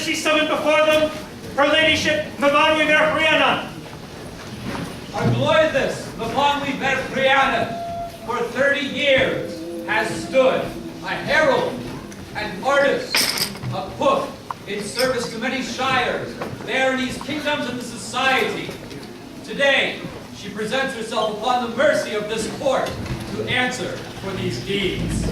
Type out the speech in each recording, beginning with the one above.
Majesty summoned before them her Ladyship Myfanwy ferch Rhiannon. Our glorious Myfanwy ferch Rhiannon for 30 years has stood a herald, an artist, a cook in service to many shires, baronies, kingdoms, and the society. Today, she presents herself upon the mercy of this court to answer for these deeds.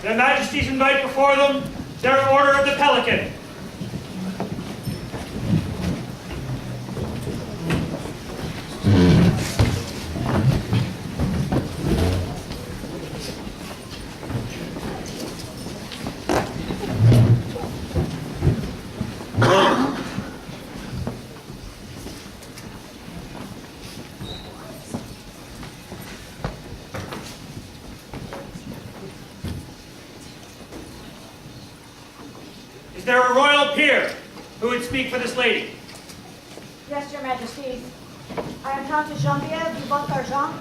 Their Majesties invite before them their Order of the Pelican. Is there a royal peer who would speak for this lady? Yes, Your Majesties. I am Countess Genevieve du Argent,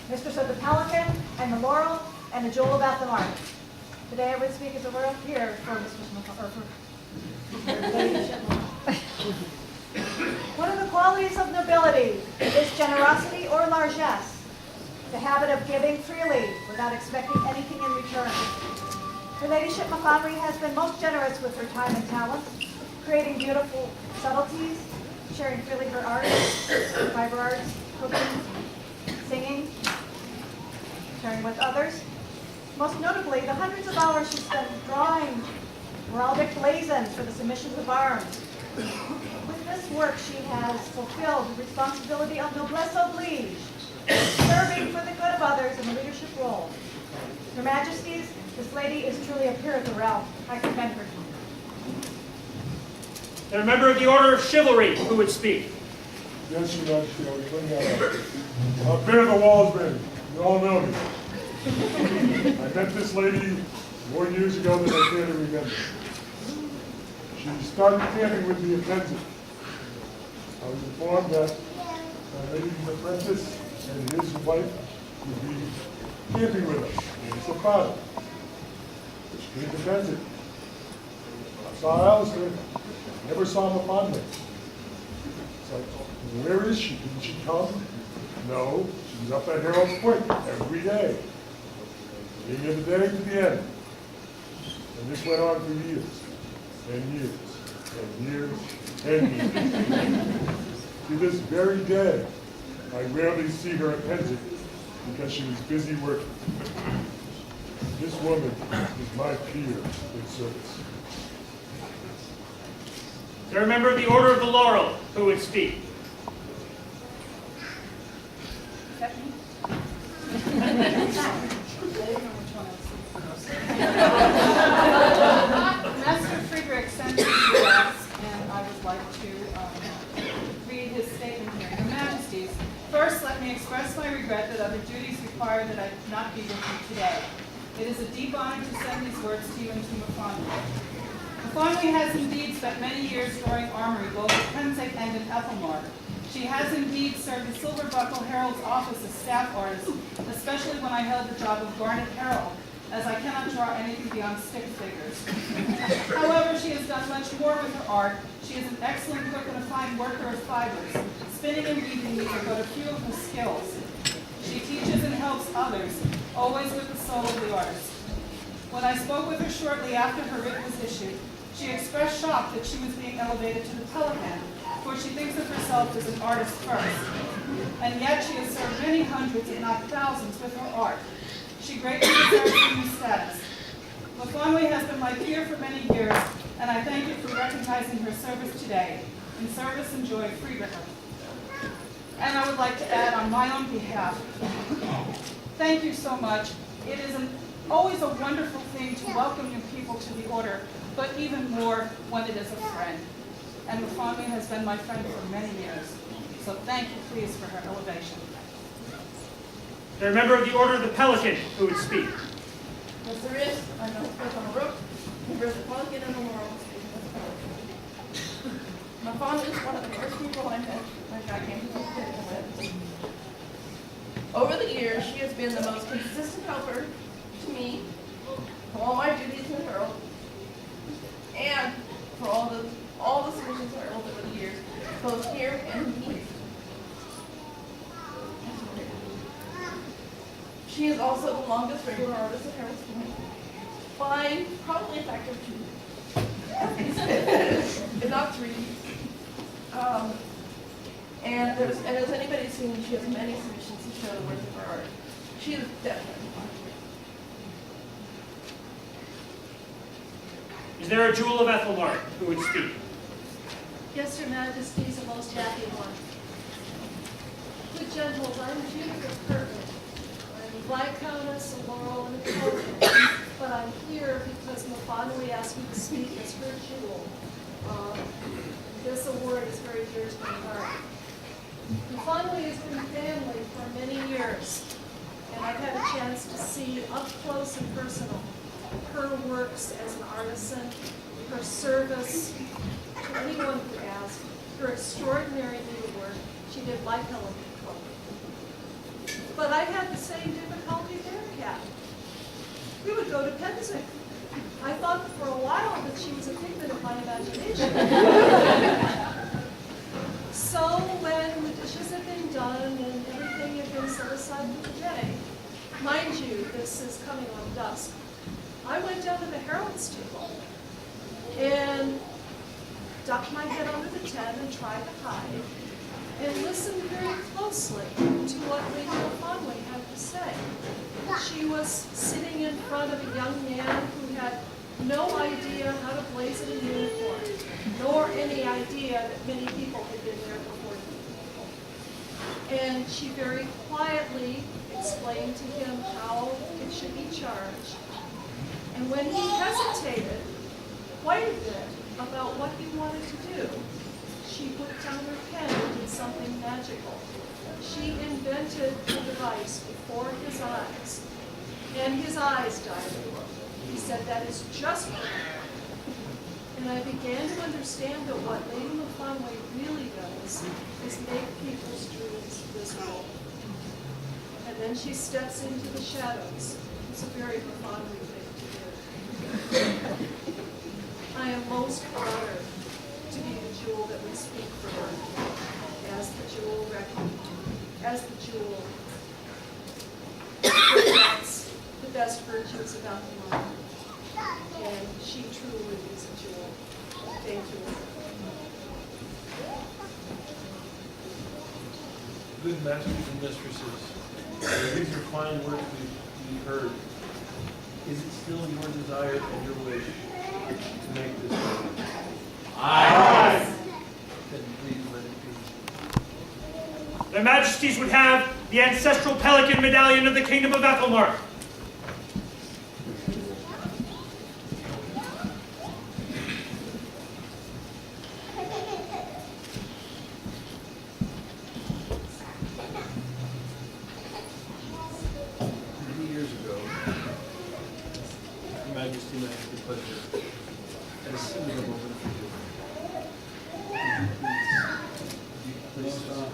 Mistress of the Pelican and the Laurel and the Jewel of AEthelmearc. Today I would speak as a royal peer for Mistress Ladyship. One of the qualities of nobility is generosity or largesse, the habit of giving freely without expecting anything in return. Her Ladyship Myfanwy has been most generous with her time and talents, creating beautiful subtleties, sharing freely her art, fiber arts, cooking, singing, sharing with others. Most notably, the hundreds of hours she spent drawing heraldic blazons for the submissions of arms. With this work, she has fulfilled the responsibility of noblesse oblige, serving for the good of others in the leadership role. Your Majesties, this lady is truly a peer of the realm. I commend her. There a member of the Order of Chivalry who would speak? Yes, Your Majesty, I would bring that up. I'm peer of the Wallsbane. You all know me. I met this lady more years ago than I care to remember. She started camping with me at Pensive. I was informed that my lady's apprentice and his wife would be camping with us. And it's a father. She came to Pensive. I saw Alistair. Never saw him upon me. It's like, where is she? Didn't she come? No, she was up at Harold's Point every day. Beginning of the day to the end. And this went on for years, and years, and years, and years. To this very day, I rarely see her at Pensive because she was busy working. This woman is my peer in service. Is there a member of the Order of the Laurel who would speak? Master Fridrikr sent me to ask require that I not be with you today. It is a deep honor to send these words to you and to Myfanwy. Myfanwy has indeed spent many years drawing armory, both at Countess and in AEthelmearc. She has indeed served the Silver Buckle Herald's office as staff artist, especially when I held the job of Garnet Herald, as I cannot draw anything beyond stick figures. However, she has done much more with her art. She is an excellent cook and a fine worker of fibers. Spinning and weaving these are but a few of her skills. She teaches and helps others, always with the soul of the artist. When I spoke with her shortly after her writ was issued, she expressed shock that she was being elevated to the Pelican, for she thinks of herself as an artist first. And yet she has served many hundreds, if not thousands, with her art. She greatly deserves her new status. Myfanwy has been my peer for many years, and I thank you for recognizing her service today. In service and joy, Fridrikr. And I would like to add on my own behalf, thank you so much. It is always a wonderful thing to welcome new people to the order, but even more when it is a friend. And Myfanwy has been my friend for many years. So thank you, please, for her elevation. The member of the Order of the Pelican who would speak. Yes, there is. I'm Elsbeth on the Rook, member of the Pelican and the Laurel, speaking with the Pelican. Myfanwy is one of the first people I met when I came to the Pelican with. Over the years, she has been the most consistent helper to me for all my duties in the Herald, and for all the submissions in the Herald over the years, both here and here. She is also the longest regular artist at Herald's Point by probably a factor of 2, if not 3. And as anybody's seen, she has many submissions to show the worth of her art. She is definitely one. Is there a jewel of AEthelmearc who would speak? Yes, Your Majesty is a most happy one. Good gentles, I'm Judith of Kirtland. I'm Viscountess of Laurel and Pelican, but I'm here because Myfanwy asked me to speak as her jewel. This award is very dear to my heart. Myfanwy has been family for many years, and I've had a chance to see up close and personal her works as an artisan, her service to anyone who asked, her extraordinary needlework. She did like Pelican. But I had the same difficulty there, Cat. We would go to Penzing. I thought for a while that she was a figment of my imagination. So when the dishes had been done and everything had been set aside for the day, mind you, this is coming on dusk, I went down to the Herald's table and ducked my head under the tent and tried to hide and listened very closely to what Lady Myfanwy had to say. She was sitting in front of a young man who had no idea how to blaze in a uniform, nor any idea that many people had been there before him. And she very quietly explained to him how it should be charged. And when he hesitated quite a bit about what he wanted to do, she put down her pen and did something magical. She invented the device before his eyes, and his eyes dilated. He said, "That is just what I want." And I began to understand that what Lady Myfanwy really does is make people's dreams visible. And then she steps into the shadows. It's a very Myfanwy thing to do. I am most honored to be the jewel that we speak for her, as the jewel reflects the best virtues about the mind. And she truly is a jewel. Thank you. Good masters and mistresses, these are fine words we've heard. Is it still your desire and your wish to make this happen? Aye. Then please let it be. Their Majesties would have the ancestral Pelican medallion of the Kingdom of AEthelmearc. This is a moment for you. Please stop.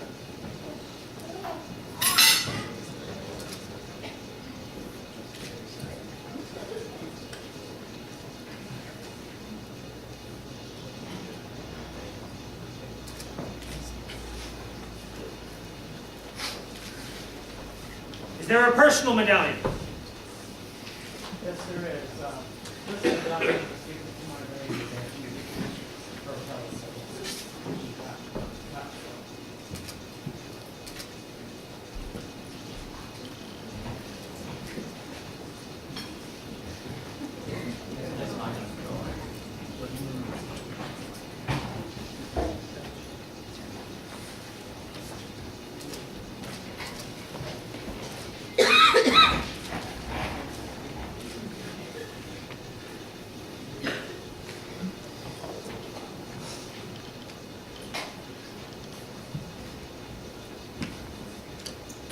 Is there a personal medallion? Yes, there is. This is not given to my lady that you for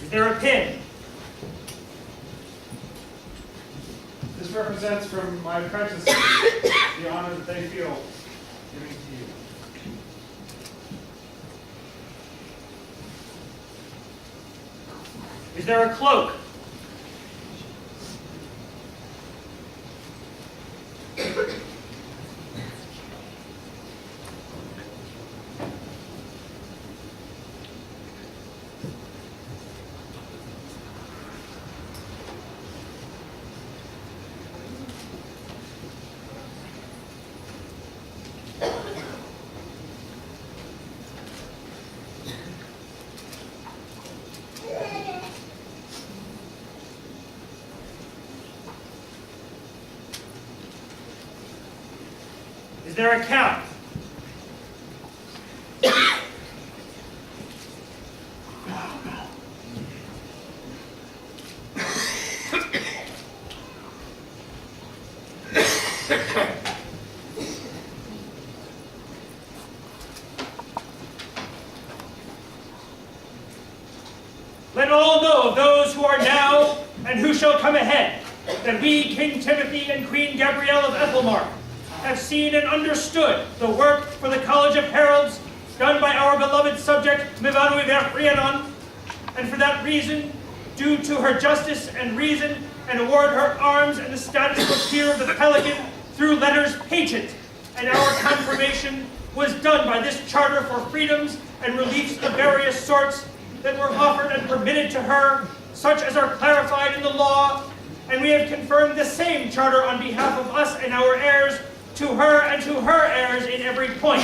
Is there a pin? This represents from my apprentices the honor that they feel giving to you. Is there a cloak? Is there a cap? Let all know of those who are now and who shall come ahead, that we, King Timothy and Queen Gabrielle of AEthelmearc, have seen and understood the work for the College of Heralds done by our beloved subject, Myfanwy ferch Rhiannon, and for that reason, due to her justice and reason, and award her arms and the status of peer of the Pelican through letters patent, and our confirmation was done by this charter for freedoms and reliefs of various sorts that were offered and permitted to her, such as are clarified in the law, and we have confirmed the same charter on behalf of us and our heirs to her and to her heirs in every point.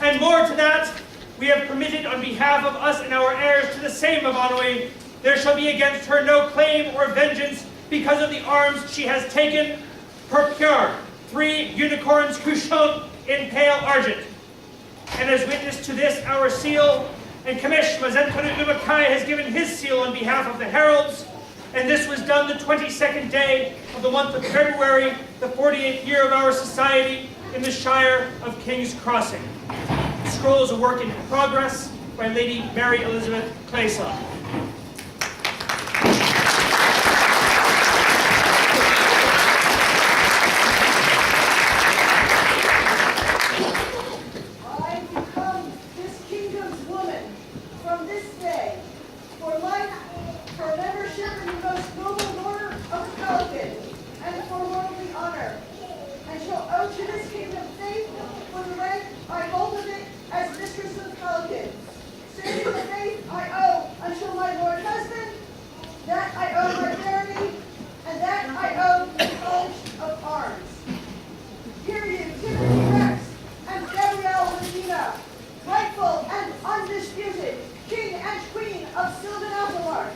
And more to that, we have permitted on behalf of us and our heirs to the same Myfanwy, there shall be against her no claim or vengeance because of the arms she has taken, procured 3 unicorns couchant in pale argent. And as witness to this, our seal, and Commish Mazentanut has given his seal on behalf of the heralds, and this was done the 22nd day of the month of February, the 48th year of our society in the Shire of King's Crossing. The scroll is a work in progress by Lady Mary Elizabeth Clayson. I become this kingdom's woman from this day, for life, for membership in the most noble order of the Pelican, and for worldly honor, and shall owe to this kingdom faith for the rank I hold of it as mistress of the Pelican. Saving the faith I owe until my lord husband, that I owe my barony, and that I owe the College of Arms. Hear you, Timothy Rex and Gabrielle Regina, rightful and undisputed King and Queen of Sylvan AEthelmearc,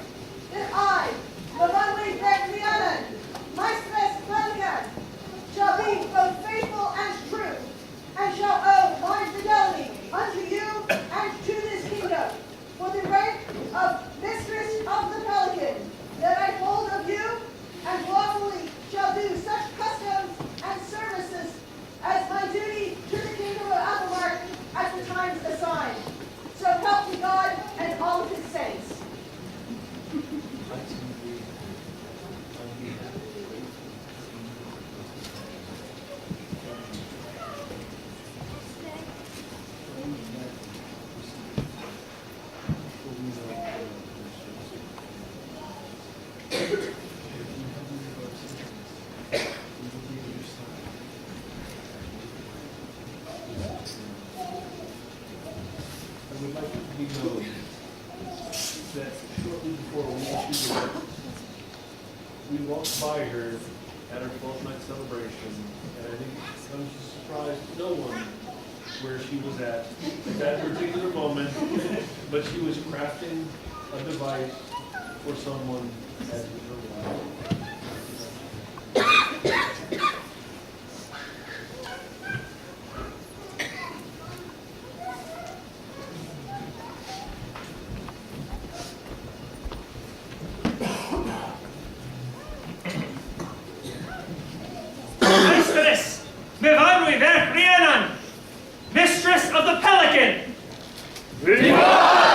that I, Myfanwy ferch Rhiannon, Master Fridrikr, shall be both faithful and true, and shall owe my fidelity unto you be known that shortly before we issued the letter, we walked by her at her 12th night celebration, and I think I was just surprised no one where she was at that particular moment, but she was crafting a device for someone as her wife. Mistress Myfanwy ferch Rhiannon, mistress of the Pelican. Viva!